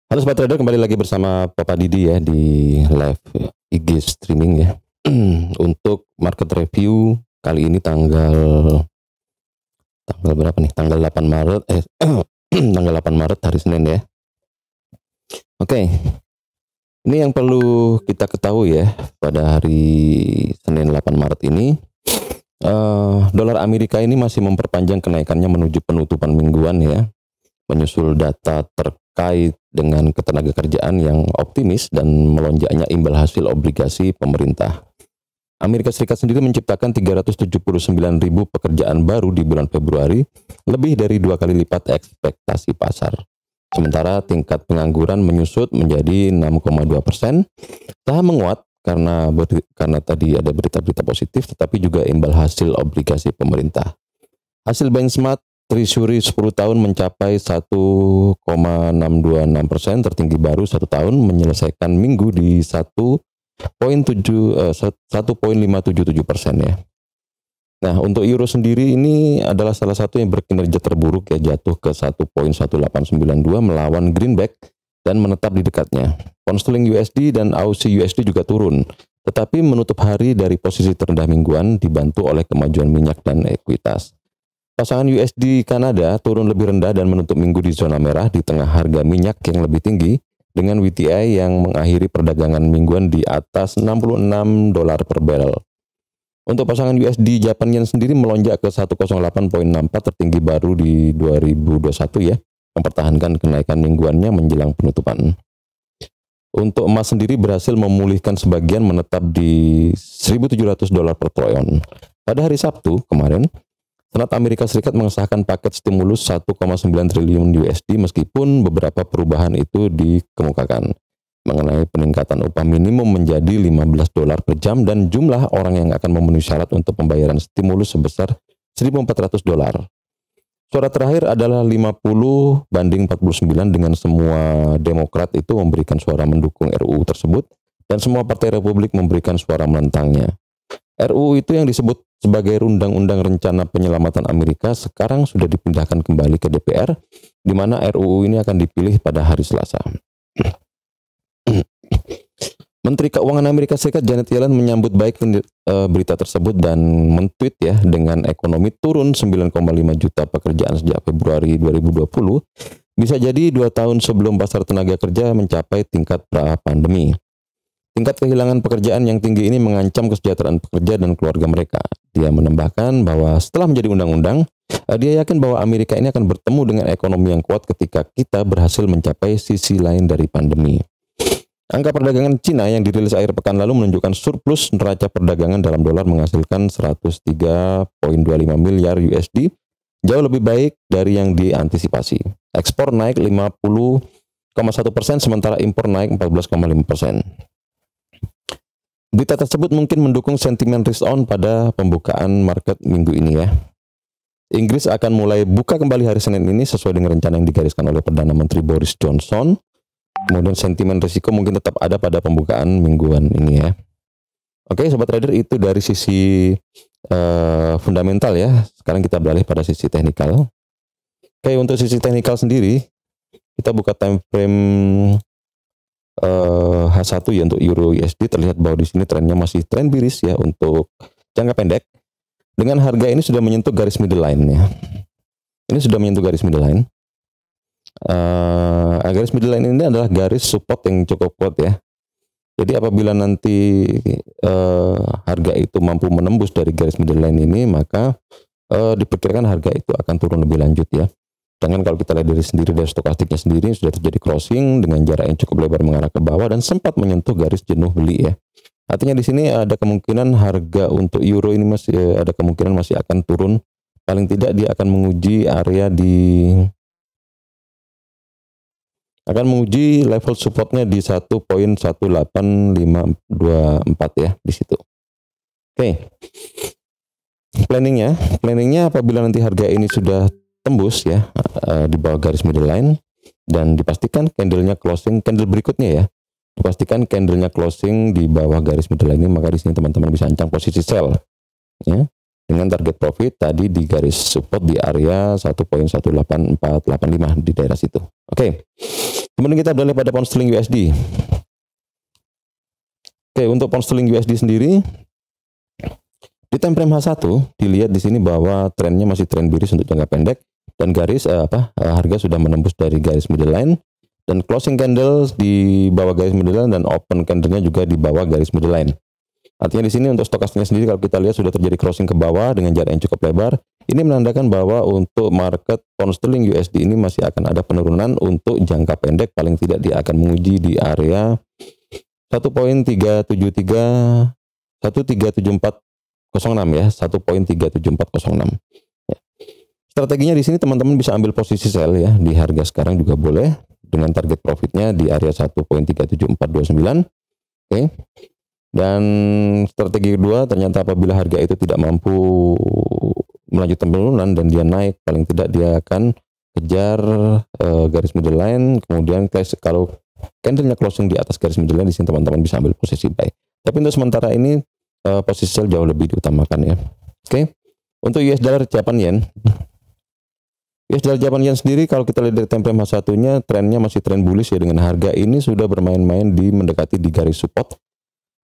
Halo Sobat Trader, kembali lagi bersama Papa Didi ya di live IG streaming ya. Untuk market review kali ini tanggal berapa nih? Tanggal 8 Maret tanggal 8 Maret hari Senin ya. Oke. Ini yang perlu kita ketahui ya pada hari Senin 8 Maret ini, dolar Amerika ini masih memperpanjang kenaikannya menuju penutupan mingguan ya, menyusul data terkait dengan ketenagakerjaan yang optimis dan melonjaknya imbal hasil obligasi pemerintah. Amerika Serikat sendiri menciptakan 379.000 pekerjaan baru di bulan Februari, lebih dari 2 kali lipat ekspektasi pasar. Sementara tingkat pengangguran menyusut menjadi 6,2%. Saham menguat karena tadi ada berita-berita positif, tetapi juga imbal hasil obligasi pemerintah. Hasil benchmark Treasury 10 tahun mencapai 1,626%, tertinggi baru 1 tahun, menyelesaikan minggu di 1,577% ya. Nah, untuk euro sendiri ini adalah salah satu yang berkinerja terburuk ya, jatuh ke 1,1892 melawan greenback dan menetap di dekatnya. Pound sterling USD dan Aussie USD juga turun, tetapi menutup hari dari posisi terendah mingguan dibantu oleh kemajuan minyak dan ekuitas. Pasangan USD Kanada turun lebih rendah dan menutup minggu di zona merah di tengah harga minyak yang lebih tinggi, dengan WTI yang mengakhiri perdagangan mingguan di atas $66 per barrel. Untuk pasangan USD Japan Yen sendiri melonjak ke 108,64, tertinggi baru di 2021 ya, mempertahankan kenaikan mingguannya menjelang penutupan. Untuk emas sendiri berhasil memulihkan sebagian, menetap di $1.700 per troy. Pada hari Sabtu kemarin, Senat Amerika Serikat mengesahkan paket stimulus 1,9 triliun USD meskipun beberapa perubahan itu dikemukakan mengenai peningkatan upah minimum menjadi $15 per jam dan jumlah orang yang akan memenuhi syarat untuk pembayaran stimulus sebesar $1.400. Suara terakhir adalah 50-49 dengan semua Demokrat itu memberikan suara mendukung RUU tersebut dan semua partai Republik memberikan suara menentangnya. RUU itu yang disebut sebagai Undang-Undang Rencana Penyelamatan Amerika sekarang sudah dipindahkan kembali ke DPR, di mana RUU ini akan dipilih pada hari Selasa. Menteri Keuangan Amerika Serikat Janet Yellen menyambut baik berita tersebut dan men-tweet ya, dengan ekonomi turun 9,5 juta pekerjaan sejak Februari 2020, bisa jadi 2 tahun sebelum pasar tenaga kerja mencapai tingkat pra-pandemi. Tingkat kehilangan pekerjaan yang tinggi ini mengancam kesejahteraan pekerja dan keluarga mereka. Dia menambahkan bahwa setelah menjadi undang-undang, dia yakin bahwa Amerika ini akan bertemu dengan ekonomi yang kuat ketika kita berhasil mencapai sisi lain dari pandemi. Angka perdagangan Cina yang dirilis akhir pekan lalu menunjukkan surplus neraca perdagangan dalam dolar menghasilkan 103,25 miliar USD, jauh lebih baik dari yang diantisipasi. Ekspor naik 50,1%, sementara impor naik 14,5%. Berita tersebut mungkin mendukung sentimen risk on pada pembukaan market minggu ini ya. Inggris akan mulai buka kembali hari Senin ini sesuai dengan rencana yang digariskan oleh Perdana Menteri Boris Johnson. Kemudian sentimen risiko mungkin tetap ada pada pembukaan mingguan ini ya. Oke Sobat Trader, itu dari sisi fundamental ya. Sekarang kita beralih pada sisi teknikal. Oke, untuk sisi teknikal sendiri, kita buka time frame H1 ya untuk Euro USD. Terlihat bahwa di sini trennya masih tren biris ya untuk jangka pendek. Dengan harga ini sudah menyentuh garis middle line ya. Ini sudah menyentuh garis middle line. Garis middle line ini adalah garis support yang cukup kuat ya. Jadi apabila nanti harga itu mampu menembus dari garis middle line ini, maka diperkirakan harga itu akan turun lebih lanjut ya. Sedangkan kalau kita lihat dari stokastiknya sendiri sudah terjadi crossing dengan jarak yang cukup lebar mengarah ke bawah dan sempat menyentuh garis jenuh beli ya. Artinya di sini ada kemungkinan harga untuk euro ini masih akan turun. Paling tidak dia akan menguji area level supportnya di 1.18524 ya di situ. Oke. Planningnya apabila nanti harga ini sudah tembus ya di bawah garis middle line dan dipastikan candle berikutnya ya, dipastikan candlenya closing di bawah garis middle line ini, maka di sini teman-teman bisa ancang posisi sell ya, dengan target profit tadi di garis support di area 1.18485 di daerah situ. Oke. Kemudian kita beralih pada pound sterling USD. Oke, untuk pound sterling USD sendiri di time frame H1 dilihat di sini bahwa trennya masih tren bearish untuk jangka pendek dan garis harga sudah menembus dari garis middle line dan closing candle di bawah garis middle line dan open candle-nya juga di bawah garis middle line. Artinya di sini untuk stokastiknya sendiri kalau kita lihat sudah terjadi crossing ke bawah dengan jarak yang cukup lebar. Ini menandakan bahwa untuk market pound sterling USD ini masih akan ada penurunan untuk jangka pendek, paling tidak dia akan menguji di area 1.373 1.37406 ya, 1.37406. Ya. Strateginya di sini teman-teman bisa ambil posisi sell ya di harga sekarang juga boleh dengan target profitnya di area 1.37429. Oke. Dan strategi kedua, ternyata apabila harga itu tidak mampu melanjutkan penurunan dan dia naik, paling tidak dia akan kejar garis middle line, kemudian kalau candlenya closing di atas garis middle line, di sini teman-teman bisa ambil posisi buy. Tapi untuk sementara ini posisi sell jauh lebih diutamakan ya. Oke. Untuk US dollar Japan yen. US dollar Japan yen sendiri kalau kita lihat dari time frame H1-nya trennya masih tren bullish ya, dengan harga ini sudah bermain-main di mendekati di garis support.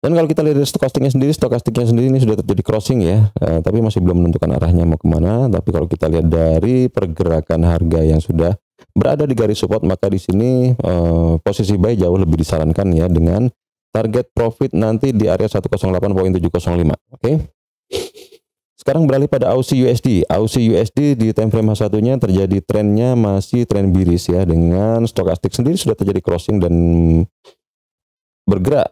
Dan kalau kita lihat dari stokastiknya sendiri ini sudah terjadi crossing ya, tapi masih belum menentukan arahnya mau kemana. Tapi kalau kita lihat dari pergerakan harga yang sudah berada di garis support, maka di sini posisi buy jauh lebih disarankan ya, dengan target profit nanti di area 108.705. Oke. Sekarang beralih pada Aussie USD. Aussie USD di time frame H1-nya terjadi trennya masih tren bearish ya, dengan stokastik sendiri sudah terjadi crossing dan bergerak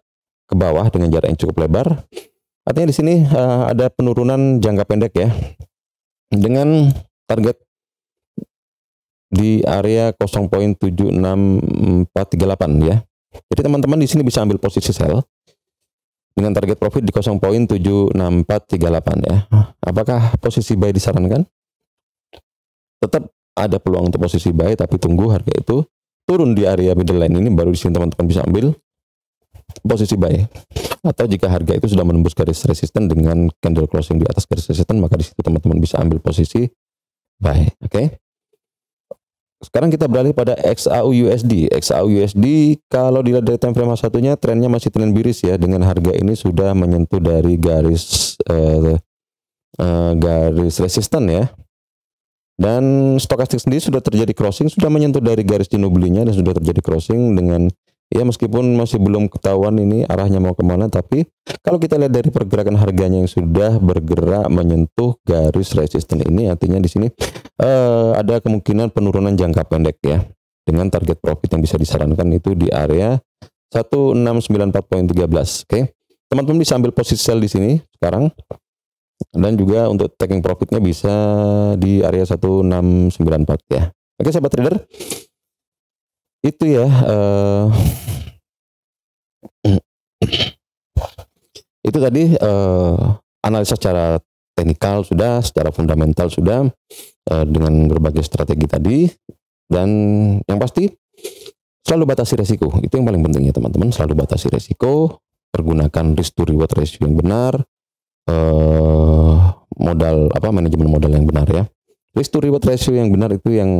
ke bawah dengan jarak yang cukup lebar. Artinya di sini ada penurunan jangka pendek ya, dengan target di area 0.76438 ya. Jadi teman-teman di sini bisa ambil posisi sell dengan target profit di 0.76438 ya. Apakah posisi buy disarankan? Tetap ada peluang untuk posisi buy, tapi tunggu harga itu turun di area middle line ini, baru di sini teman-teman bisa ambil posisi buy. Atau jika harga itu sudah menembus garis resisten dengan candle closing di atas garis resisten, maka di situ teman-teman bisa ambil posisi buy. Oke. Sekarang kita beralih pada XAU USD. XAU USD kalau dilihat dari time frame H1-nya trennya masih tren bearish ya, dengan harga ini sudah menyentuh dari garis garis resisten ya. Dan stokastik sendiri sudah terjadi crossing, sudah menyentuh dari garis jenuh belinya dan sudah terjadi crossing dengan ya, meskipun masih belum ketahuan ini arahnya mau kemana, tapi kalau kita lihat dari pergerakan harganya yang sudah bergerak menyentuh garis resisten ini, artinya di sini ada kemungkinan penurunan jangka pendek ya, dengan target profit yang bisa disarankan itu di area 1694.13. Oke, teman-teman bisa ambil posisi sell di sini sekarang, dan juga untuk taking profitnya bisa di area 1694 ya. Oke sahabat trader, itu ya itu tadi analisa secara teknikal sudah, secara fundamental sudah, dengan berbagai strategi tadi, dan yang pasti selalu batasi resiko, itu yang paling penting ya teman-teman. Selalu batasi resiko, pergunakan risk to reward ratio yang benar, manajemen modal yang benar ya. Risk to reward ratio yang benar itu yang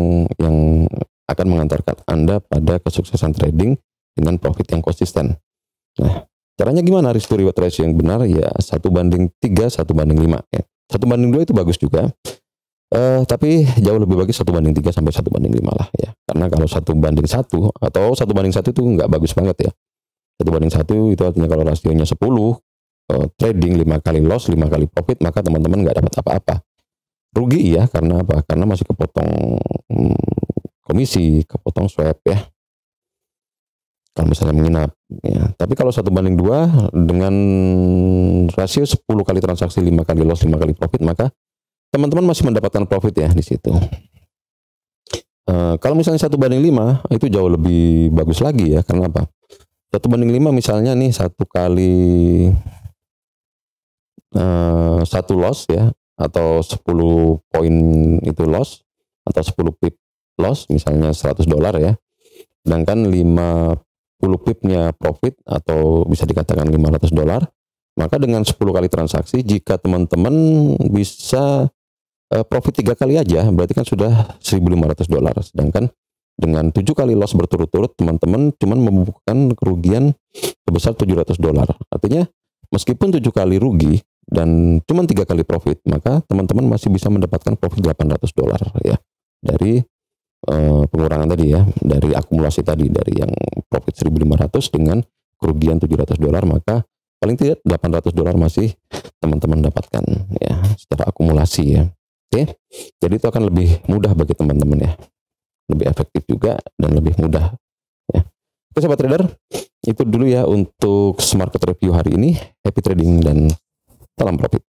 akan mengantarkan Anda pada kesuksesan trading dengan profit yang konsisten. Nah, caranya gimana risk to reward ratio yang benar? Ya 1:3, 1:5 ya. 1:2 itu bagus juga. Tapi jauh lebih bagus 1:3 sampai 1:5 lah ya. Karena kalau 1:1 atau 1:1 itu nggak bagus banget ya. 1:1 itu artinya kalau rasionya 10, trading 5 kali loss, 5 kali profit, maka teman-teman nggak dapat apa-apa. Rugi ya, karena apa? Karena masih kepotong komisi, kepotong swap ya, kalau misalnya menginap ya. Tapi kalau 1:2 dengan rasio 10 kali transaksi, 5 kali loss, 5 kali profit, maka teman-teman masih mendapatkan profit ya di situ. Kalau misalnya 1:5 itu jauh lebih bagus lagi ya. Karena apa? 1:5 misalnya nih 1 kali 1 loss ya, atau 10 poin itu loss, atau 10 pip loss, misalnya $100 ya, sedangkan 50 pipnya profit atau bisa dikatakan $500, maka dengan 10 kali transaksi, jika teman-teman bisa profit 3 kali aja, berarti kan sudah $1.500, sedangkan dengan 7 kali loss berturut-turut, teman-teman cuman membukukan kerugian sebesar $700. Artinya meskipun 7 kali rugi dan cuma 3 kali profit, maka teman-teman masih bisa mendapatkan profit $800 ya dari pengurangan tadi ya, dari akumulasi tadi, dari yang profit 1.500 dengan kerugian $700, maka paling tidak $800 masih teman-teman dapatkan ya secara akumulasi ya. Oke, jadi itu akan lebih mudah bagi teman-teman ya, lebih efektif juga dan lebih mudah ya. Oke sahabat trader, itu dulu ya untuk Smart Market Review hari ini. Happy trading dan salam profit.